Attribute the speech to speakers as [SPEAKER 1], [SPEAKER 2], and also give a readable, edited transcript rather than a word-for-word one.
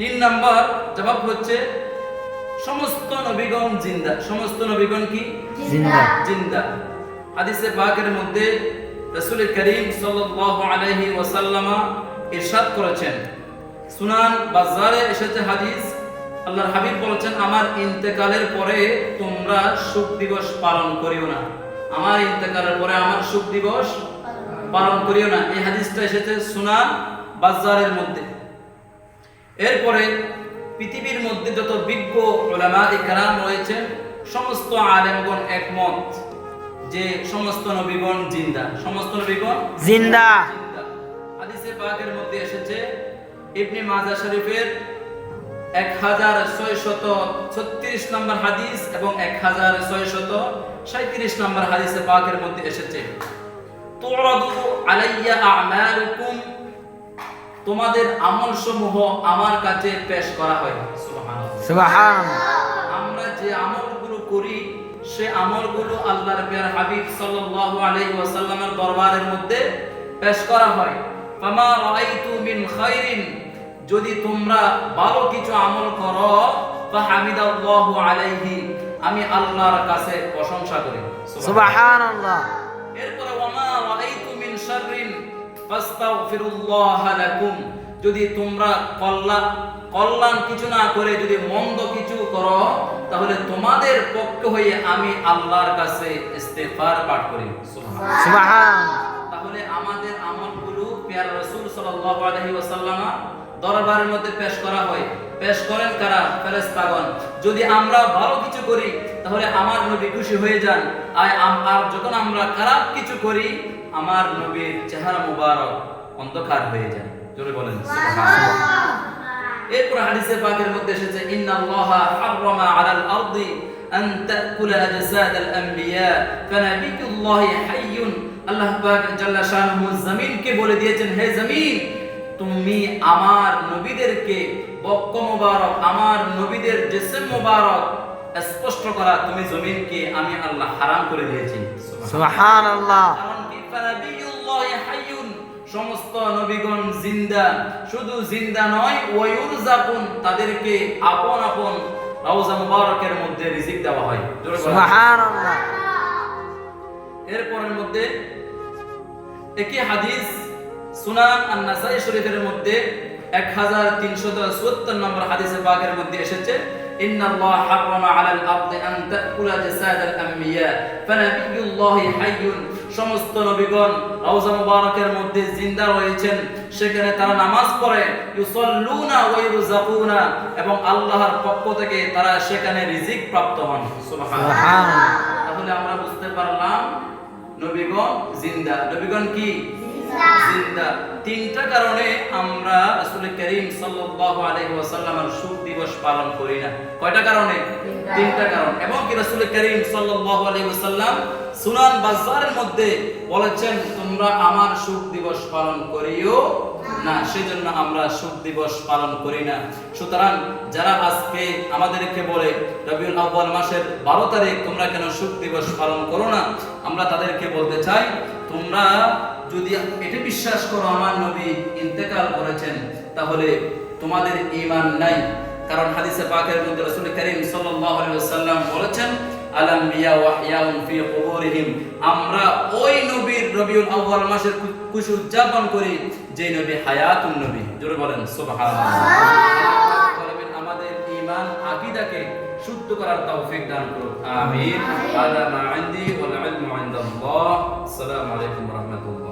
[SPEAKER 1] 3 number জবাব হচ্ছে সমস্ত নবীগণ জিন্দা। সমস্ত নবীগণ কি
[SPEAKER 2] জিন্দা।
[SPEAKER 1] জিন্দা। হাদিসে পাকের মধ্যে রাসূল করিম সাল্লাল্লাহু আলাইহি ওয়াসাল্লাম ইরশাদ করেছেন, সুনান বাজারে এসেছে হাদিস, আল্লাহর হাবিব বলেছেন, আমার ইন্তেকালের পরে তোমরা শোক দিবস পালন করিও না। আমার ইন্তেকালের পরে আমার শোক দিবস পালন করিও না। এই হাদিসটা এসেছে সুনান বাজারের মধ্যে। এরপরে পৃথিবীর মধ্যে যত বিজ্ঞ উলামা ইকরাম রয়েছেন সমস্ত আলেমগণ একমত যে সমস্ত নবীগণ জিন্দা। সমস্ত নবীগণ
[SPEAKER 2] জিন্দা।
[SPEAKER 1] হাদিসে পাকের মধ্যে এসেছে ইবনে মাজাহ শরীফের 1636 নম্বর হাদিস এবং 1637 নম্বর হাদিসে পাকের মধ্যে এসেছে, তুরাদু আলাইয়া আমালুকুম, তোমাদের আমলসমূহ আমার কাছে পেশ করা হয়। সুবহানাল্লাহ।
[SPEAKER 2] সুবহানাল্লাহ।
[SPEAKER 1] আমরা যে আমলগুলো করি সে আমলগুলো আল্লাহর প্রিয় হাবিব সাল্লাল্লাহু আলাইহি ওয়াসাল্লামের দরবারের মধ্যে পেশ করা হয়। ফামা রাআইতু মিন খাইরিন, যদি তোমরা ভালো কিছু আমল করো, ফাহামিদাল্লাহু আলাইহি, আমি আল্লাহর কাছে প্রশংসা করি।
[SPEAKER 2] সুবহানাল্লাহ।
[SPEAKER 1] এরপরে ওয়ামা রাআইতু মিন শাররিন ফাস্তাগফিরুল্লাহ লাকুম, যদি তোমরা কল্যাণ কিছু না করে যদি মন্দ কিছু করো তাহলে তোমাদের পক্ষ হয়ে আমি আল্লাহর কাছে ইস্তিগফার পাঠ করি।
[SPEAKER 2] সুবহানাল্লাহ।
[SPEAKER 1] তাহলে আমাদের আমলগুলো প্রিয় রাসূল সাল্লাল্লাহু আলাইহি ওয়াসাল্লাম দরবারের মধ্যে পেশ করা হয়। পেশ করেন কারা? ফেরেশতাগণ। যদি আমরা ভালো কিছু করি তাহলে আমার নবী খুশি হয়ে যান, আর যখন আমরা খারাপ কিছু করি আমার নবীর চেহারা মুবারক অন্ধকার হয়ে যায়। জোরে বলেন সুবহানাল্লাহ। এরপর হাদিসে পাকের মধ্যে এসেছে, ইন্নাল্লাহা হাররামা আলাল আরদি আন তাকুলা আজসাদাল আম্বিয়া ফানাবিয়ুল্লাহি হাইয়ুন, আল্লাহ পাক জাল্লা শানুহু জমিনকে বলে দিয়েছেন, হে জমিন তুমি আমার নবীদেরকে বক্ষ মুবারক, আমার নবীদের জিসম মুবারক স্পষ্ট করা তুমি জমিনকে আমি আল্লাহ হারাম করে দিয়েছি।
[SPEAKER 2] সুবহানাল্লাহ।
[SPEAKER 1] কারণ কি ফানাবিয়ুল্লাহি হাইয়ুন, সমস্ত নবীগণ জিন্দা। শুধু জিন্দা নয়, ওয়ায়ুরযাকুন, তাদেরকে আপন আপন রওজা মুবারকের মধ্যে রিজিক দেওয়া হয়।
[SPEAKER 2] সুবহানাল্লাহ।
[SPEAKER 1] এরপরের মধ্যে একই হাদিস সুনান আন-নাসাই শরীফের মধ্যে 1370 নম্বর হাদিসে পাকের মধ্যে এসেছে, ইন্নাল্লাহা হাররামা আলাল আরদি আন তাকুলা জাসাদাল আম্বিয়া ফানাবিয়ুল্লাহি হাইয়ুন, সমস্ত নবীগণ রওজা মুবারকের মধ্যে জিন্দা রয়েছেন, সেখানে তারা নামাজ পড়ে, ইউসাল্লুনা ওয়া ইউরযাকুনা, এবং আল্লাহর পক্ষ থেকে তারা সেখানে রিজিক প্রাপ্ত হন। সুবহানাল্লাহ। তাহলে আমরা বুঝতে পারলাম নবীগণ জিন্দা। নবীগণ কি জিন্দা। তিনটা কারণে আমরা রাসূল করিম সাল্লাল্লাহু আলাইহি ওয়াসাল্লামের শোক দিবস পালন করি না। কয়টা কারণে? তিনটা কারণ। এবং কি রাসূল করিম সাল্লাল্লাহু আলাইহি ওয়াসাল্লাম সুনান বাজারের মধ্যে বলেছেন, তোমরা আমার শোক দিবস পালন করিও না, সেজন্য আমরা শোক দিবস পালন করি না। সুতরাং যারা আজকে আমাদেরকে বলে রবিউল আউয়াল মাসের 12 তারিখ তোমরা কেন শোক দিবস পালন করো না, আমরা তাদেরকে বলতে চাই, তোমরা যদি এটা বিশ্বাস করো আমার নবী ইন্তেকাল করেছেন তাহলে তোমাদের ঈমান নাই। কারণ হাদিসে পাকের মধ্যে রাসূল করিম সাল্লাল্লাহু আলাইহি ওয়াসাল্লাম বলেছেন, আল-আম্বিয়া ওয়াহইয়াউন ফি কুবুরিহিম, আমরা ওই নবীর রবিউল আউয়াল মাসের খুশি উদযাপন করি যে নবী হায়াতুন নবী। জোরে বলেন সুবহানাল্লাহ। আমাদের ঈমান আকীদাকে শুদ্ধ করার তৌফিক দান করুন। আমিন। হাদা মা ইনদি ওয়াল ইলমু ইনদাল্লাহ। আসসালামু আলাইকুম ওয়া রাহমাতুল্লাহ।